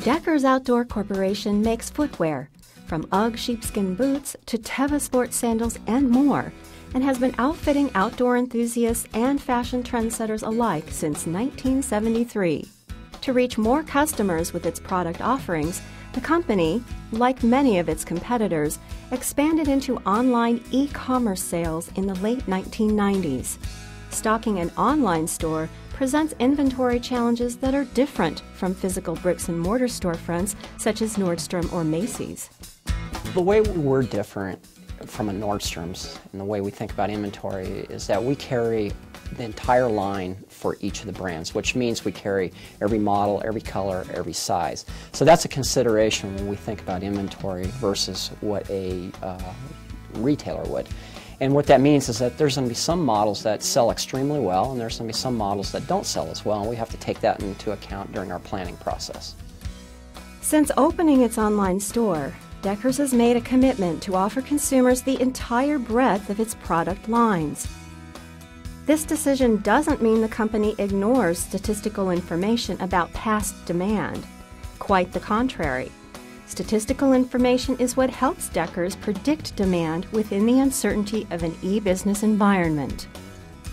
Deckers Outdoor Corporation makes footwear, from UGG sheepskin boots to Teva sports sandals and more, and has been outfitting outdoor enthusiasts and fashion trendsetters alike since 1973. To reach more customers with its product offerings, the company, like many of its competitors, expanded into online e-commerce sales in the late 1990s. Stocking an online store presents inventory challenges that are different from physical bricks-and-mortar storefronts such as Nordstrom or Macy's. The way we're different from a Nordstrom's and the way we think about inventory is that we carry the entire line for each of the brands, which means we carry every model, every color, every size. So that's a consideration when we think about inventory versus what a retailer would. And what that means is that there's going to be some models that sell extremely well and there's going to be some models that don't sell as well, and we have to take that into account during our planning process. Since opening its online store, Deckers has made a commitment to offer consumers the entire breadth of its product lines. This decision doesn't mean the company ignores statistical information about past demand. Quite the contrary. Statistical information is what helps Deckers predict demand within the uncertainty of an e-business environment.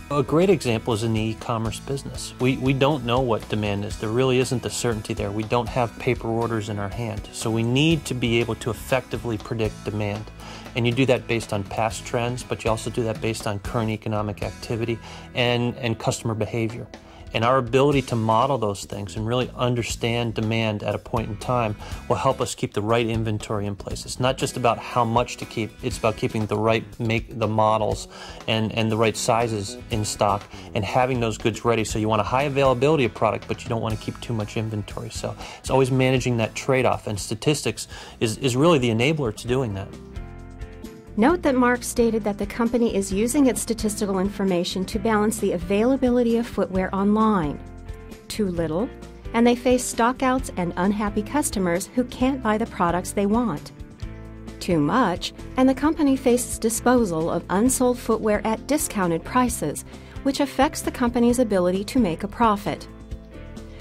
A great example is in the e-commerce business. We don't know what demand is. There really isn't the certainty there. We don't have paper orders in our hand. So we need to be able to effectively predict demand. And you do that based on past trends, but you also do that based on current economic activity and customer behavior. And our ability to model those things and really understand demand at a point in time will help us keep the right inventory in place. It's not just about how much to keep, it's about keeping the right the models and the right sizes in stock and having those goods ready. So you want a high availability of product, but you don't want to keep too much inventory. So it's always managing that trade-off, and statistics is really the enabler to doing that. Note that Mark stated that the company is using its statistical information to balance the availability of footwear online. Too little, and they face stockouts and unhappy customers who can't buy the products they want. Too much, and the company faces disposal of unsold footwear at discounted prices, which affects the company's ability to make a profit.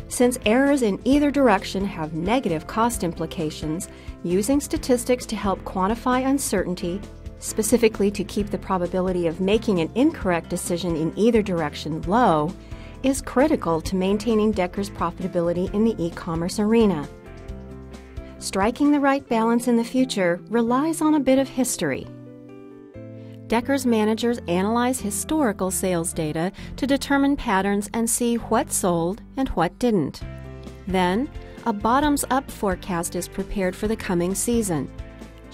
Since errors in either direction have negative cost implications, using statistics to help quantify uncertainty, specifically to keep the probability of making an incorrect decision in either direction low, is critical to maintaining Deckers' profitability in the e-commerce arena. Striking the right balance in the future relies on a bit of history. Deckers managers analyze historical sales data to determine patterns and see what sold and what didn't. Then, a bottoms-up forecast is prepared for the coming season.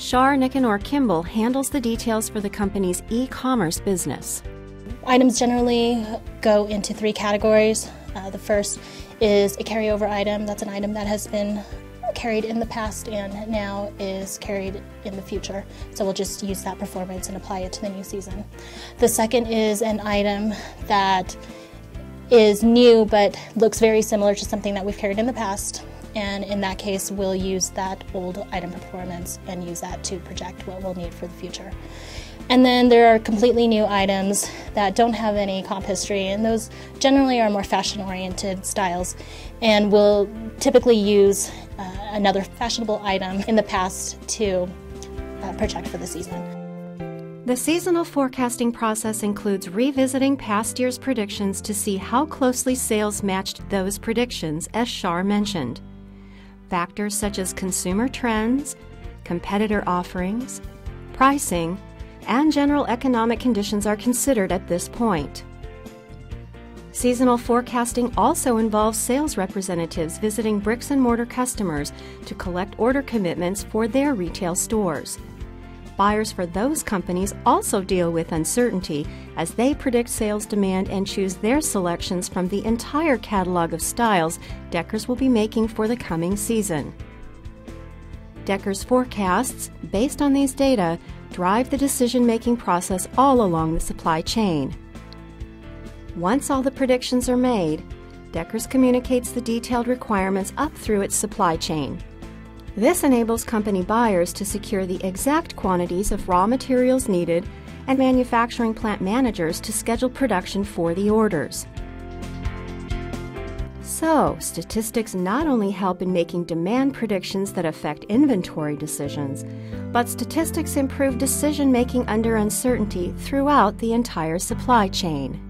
Shar Nicanor Kimball handles the details for the company's e-commerce business. Items generally go into three categories. The first is a carryover item. That's an item that has been carried in the past and now is carried in the future. So we'll just use that performance and apply it to the new season. The second is an item that is new but looks very similar to something that we've carried in the past. And in that case, we'll use that old item performance and use that to project what we'll need for the future. And then there are completely new items that don't have any comp history, and those generally are more fashion-oriented styles. And we'll typically use another fashionable item in the past to project for the season. The seasonal forecasting process includes revisiting past year's predictions to see how closely sales matched those predictions, as Shar mentioned. Factors such as consumer trends, competitor offerings, pricing, and general economic conditions are considered at this point. Seasonal forecasting also involves sales representatives visiting bricks-and-mortar customers to collect order commitments for their retail stores. Buyers for those companies also deal with uncertainty as they predict sales demand and choose their selections from the entire catalog of styles Deckers will be making for the coming season. Deckers forecasts, based on these data, drive the decision-making process all along the supply chain. Once all the predictions are made, Deckers communicates the detailed requirements up through its supply chain. This enables company buyers to secure the exact quantities of raw materials needed and manufacturing plant managers to schedule production for the orders. So, statistics not only help in making demand predictions that affect inventory decisions, but statistics improve decision-making under uncertainty throughout the entire supply chain.